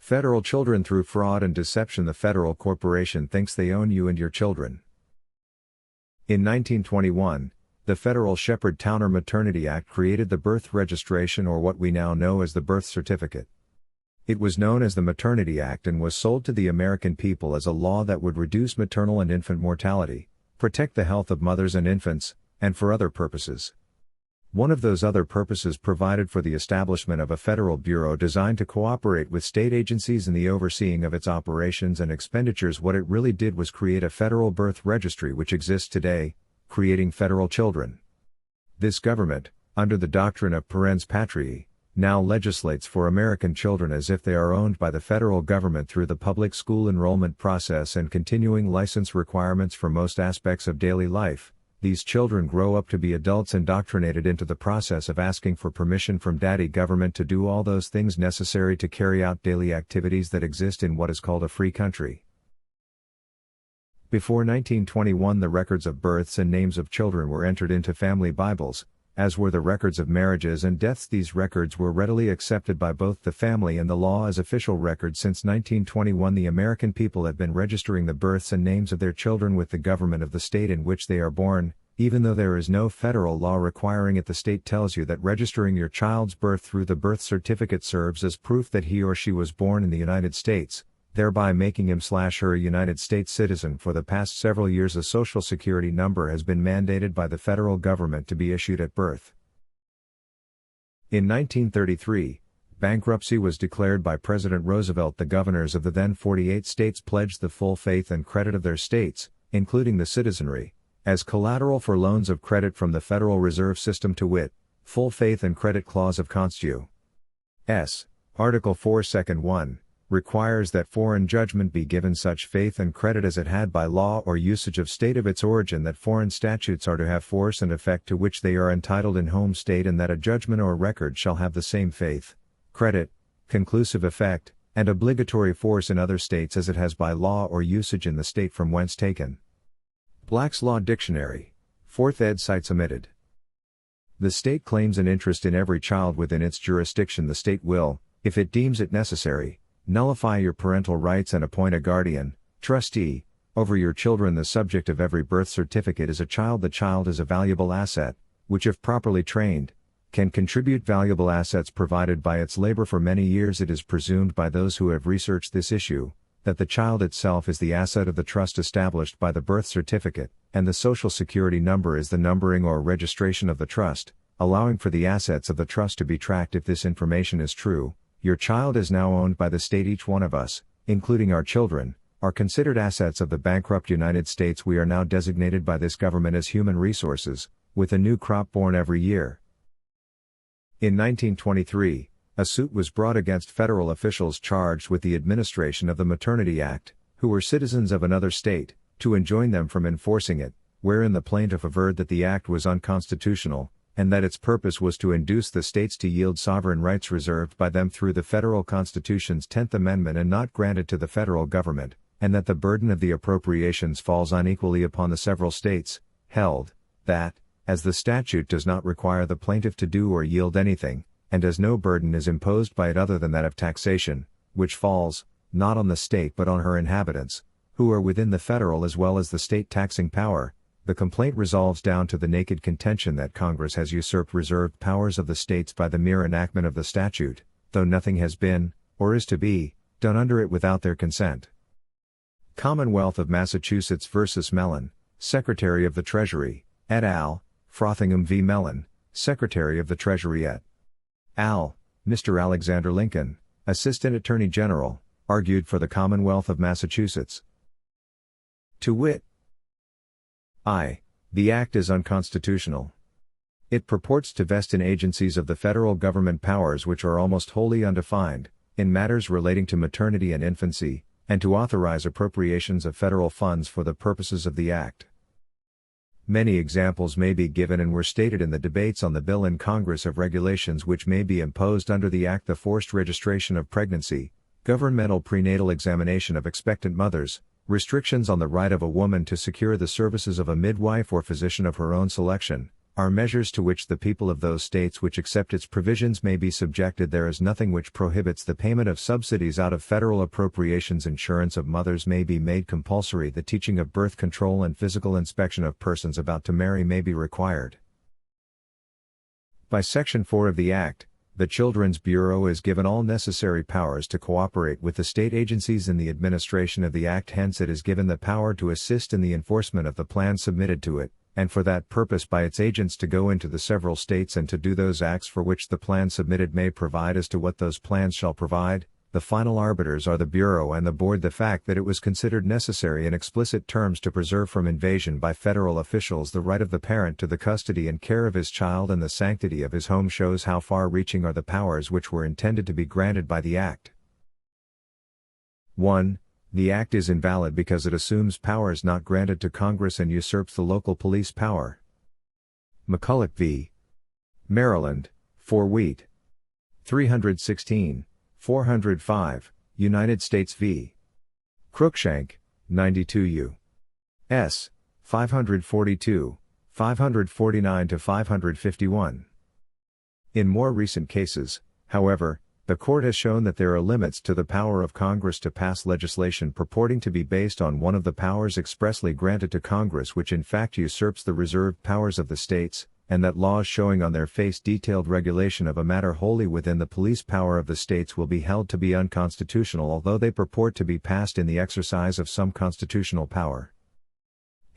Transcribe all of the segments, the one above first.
Federal children through fraud and deception. The federal corporation thinks they own you and your children. In 1921, the federal Sheppard-Towner Maternity Act created the birth registration, or what we now know as the birth certificate. It was known as the Maternity Act and was sold to the American people as a law that would reduce maternal and infant mortality, protect the health of mothers and infants, and for other purposes. One of those other purposes provided for the establishment of a federal bureau designed to cooperate with state agencies in the overseeing of its operations and expenditures. What it really did was create a federal birth registry which exists today, creating federal children. This government, under the doctrine of parens patriae, now legislates for American children as if they are owned by the federal government through the public school enrollment process and continuing license requirements for most aspects of daily life. These children grow up to be adults indoctrinated into the process of asking for permission from daddy government to do all those things necessary to carry out daily activities that exist in what is called a free country. Before 1921, the records of births and names of children were entered into family Bibles, as were the records of marriages and deaths. These records were readily accepted by both the family and the law as official records. Since 1921, the American people have been registering the births and names of their children with the government of the state in which they are born, even though there is no federal law requiring it. The state tells you that registering your child's birth through the birth certificate serves as proof that he or she was born in the United States, thereby making him/her a United States citizen. For the past several years, a Social Security number has been mandated by the federal government to be issued at birth. In 1933, bankruptcy was declared by President Roosevelt. The governors of the then 48 states pledged the full faith and credit of their states, including the citizenry, as collateral for loans of credit from the Federal Reserve System, to wit, full faith and credit clause of Const. S. Article 4 Second 1. Requires that foreign judgment be given such faith and credit as it had by law or usage of state of its origin, that foreign statutes are to have force and effect to which they are entitled in home state, and that a judgment or record shall have the same faith, credit, conclusive effect, and obligatory force in other states as it has by law or usage in the state from whence taken. Black's Law Dictionary, 4th ed. Cites omitted. The state claims an interest in every child within its jurisdiction. The state will, if it deems it necessary, nullify your parental rights and appoint a guardian, trustee, over your children. The subject of every birth certificate is a child. The child is a valuable asset, which if properly trained, can contribute valuable assets provided by its labor. For many years it is presumed by those who have researched this issue, that the child itself is the asset of the trust established by the birth certificate, and the Social Security number is the numbering or registration of the trust, allowing for the assets of the trust to be tracked. If this information is true, your child is now owned by the state. Each one of us, including our children, are considered assets of the bankrupt United States. We are now designated by this government as human resources, with a new crop born every year. In 1923, a suit was brought against federal officials charged with the administration of the Maternity Act, who were citizens of another state, to enjoin them from enforcing it, wherein the plaintiff averred that the act was unconstitutional, and that its purpose was to induce the states to yield sovereign rights reserved by them through the federal Constitution's 10th Amendment and not granted to the federal government, and that the burden of the appropriations falls unequally upon the several states, held, that, as the statute does not require the plaintiff to do or yield anything, and as no burden is imposed by it other than that of taxation, which falls, not on the state but on her inhabitants, who are within the federal as well as the state taxing power, the complaint resolves down to the naked contention that Congress has usurped reserved powers of the states by the mere enactment of the statute, though nothing has been, or is to be, done under it without their consent. Commonwealth of Massachusetts vs. Mellon, Secretary of the Treasury, et al., Frothingham v. Mellon, Secretary of the Treasury et al., Mr. Alexander Lincoln, Assistant Attorney General, argued for the Commonwealth of Massachusetts. To wit, I. The Act is unconstitutional. It purports to vest in agencies of the federal government powers which are almost wholly undefined, in matters relating to maternity and infancy, and to authorize appropriations of federal funds for the purposes of the Act. Many examples may be given and were stated in the debates on the bill in Congress of regulations which may be imposed under the Act: the forced registration of pregnancy, governmental prenatal examination of expectant mothers, restrictions on the right of a woman to secure the services of a midwife or physician of her own selection, are measures to which the people of those states which accept its provisions may be subjected. There is nothing which prohibits the payment of subsidies out of federal appropriations. Insurance of mothers may be made compulsory. The teaching of birth control and physical inspection of persons about to marry may be required. By Section 4 of the Act, the Children's Bureau is given all necessary powers to cooperate with the state agencies in the administration of the Act. Hence it is given the power to assist in the enforcement of the plan submitted to it, and for that purpose by its agents to go into the several states and to do those acts for which the plan submitted may provide. As to what those plans shall provide, the final arbiters are the Bureau and the Board. The fact that it was considered necessary in explicit terms to preserve from invasion by federal officials the right of the parent to the custody and care of his child and the sanctity of his home shows how far-reaching are the powers which were intended to be granted by the Act. 1. The Act is invalid because it assumes powers not granted to Congress and usurps the local police power. McCulloch v. Maryland, 4 Wheat. 316, 405, United States v. Cruikshank, 92 U.S., 542, 549-551. In more recent cases, however, the Court has shown that there are limits to the power of Congress to pass legislation purporting to be based on one of the powers expressly granted to Congress, which in fact usurps the reserved powers of the states, and that laws showing on their face detailed regulation of a matter wholly within the police power of the states will be held to be unconstitutional although they purport to be passed in the exercise of some constitutional power.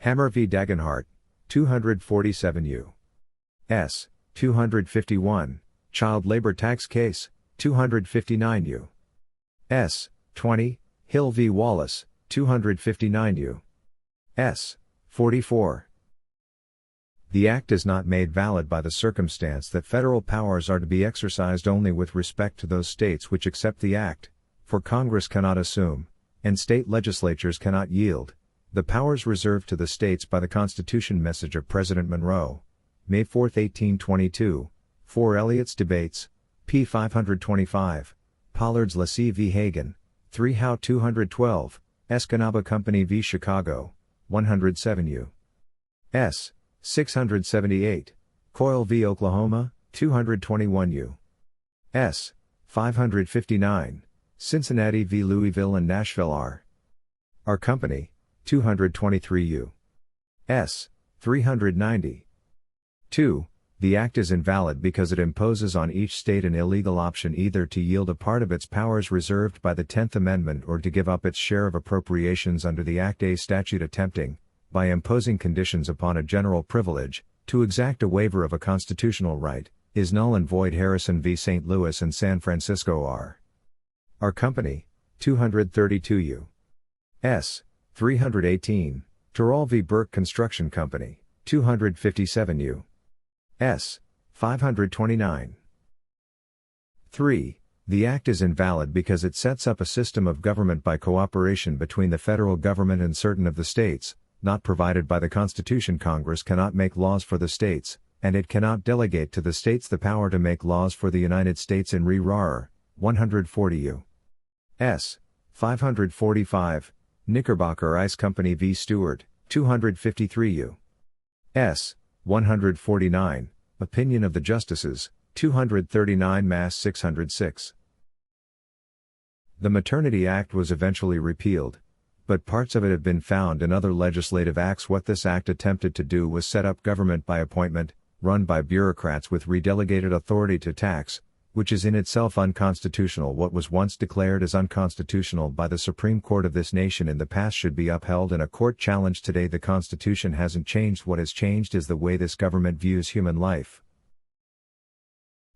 Hammer v. Dagenhart, 247 U.S., 251, Child Labor Tax Case, 259 U.S., 20, Hill v. Wallace, 259 U.S., 44. The Act is not made valid by the circumstance that federal powers are to be exercised only with respect to those states which accept the Act, for Congress cannot assume, and state legislatures cannot yield, the powers reserved to the states by the Constitution. Message of President Monroe, May 4, 1822, 4 Elliott's Debates, p. 525, Pollard's Lacey v. Hagan, 3 Howe 212, Escanaba Company v. Chicago, 107 U.S., 678, Coyle v. Oklahoma, 221 U.S., 559, Cincinnati v. Louisville and Nashville R. Company, 223 U.S., 390. 2. The Act is invalid because it imposes on each state an illegal option either to yield a part of its powers reserved by the 10th Amendment or to give up its share of appropriations under the Act. A statute attempting, by imposing conditions upon a general privilege, to exact a waiver of a constitutional right, is null and void. Harrison v. St. Louis and San Francisco R. Company, 232 U.S., 318, Terrell v. Burke Construction Company, 257 U.S., 529. 3. The Act is invalid because it sets up a system of government by cooperation between the federal government and certain of the states, not provided by the Constitution. Congress cannot make laws for the states, and it cannot delegate to the states the power to make laws for the United States. In Re Rar, 140 U.S., 545, Knickerbocker Ice Company v. Stewart, 253 U.S., 149, Opinion of the Justices, 239 Mass. 606. The Maternity Act was eventually repealed, but parts of it have been found in other legislative acts. What this act attempted to do was set up government by appointment, run by bureaucrats with redelegated authority to tax, which is in itself unconstitutional. What was once declared as unconstitutional by the Supreme Court of this nation in the past should be upheld in a court challenge today. The Constitution hasn't changed. What has changed is the way this government views human life.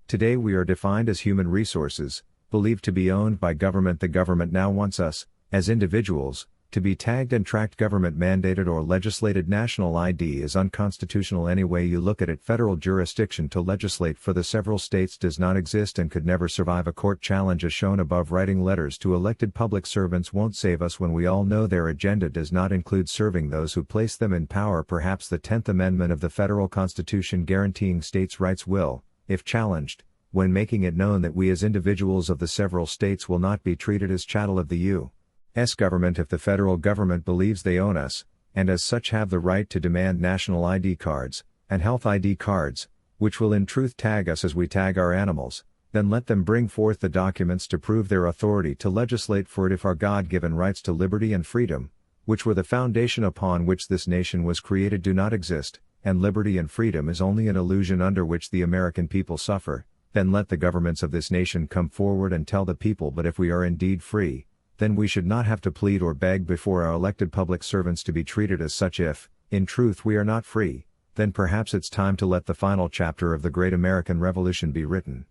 Today we are defined as human resources, believed to be owned by government. The government now wants us, as individuals, to be tagged and tracked. Government-mandated or legislated national ID is unconstitutional any way you look at it. Federal jurisdiction to legislate for the several states does not exist and could never survive a court challenge as shown above. Writing letters to elected public servants won't save us when we all know their agenda does not include serving those who place them in power. Perhaps the 10th Amendment of the federal Constitution guaranteeing states' rights will, if challenged, when making it known that we as individuals of the several states will not be treated as chattel of the U.S. government if the federal government believes they own us, and as such have the right to demand national ID cards, and health ID cards, which will in truth tag us as we tag our animals, then let them bring forth the documents to prove their authority to legislate for it if our God-given rights to liberty and freedom, which were the foundation upon which this nation was created, do not exist, and liberty and freedom is only an illusion under which the American people suffer, then let the governments of this nation come forward and tell the people. But if we are indeed free, then we should not have to plead or beg before our elected public servants to be treated as such. If, in truth, we are not free, then perhaps it's time to let the final chapter of the great American Revolution be written.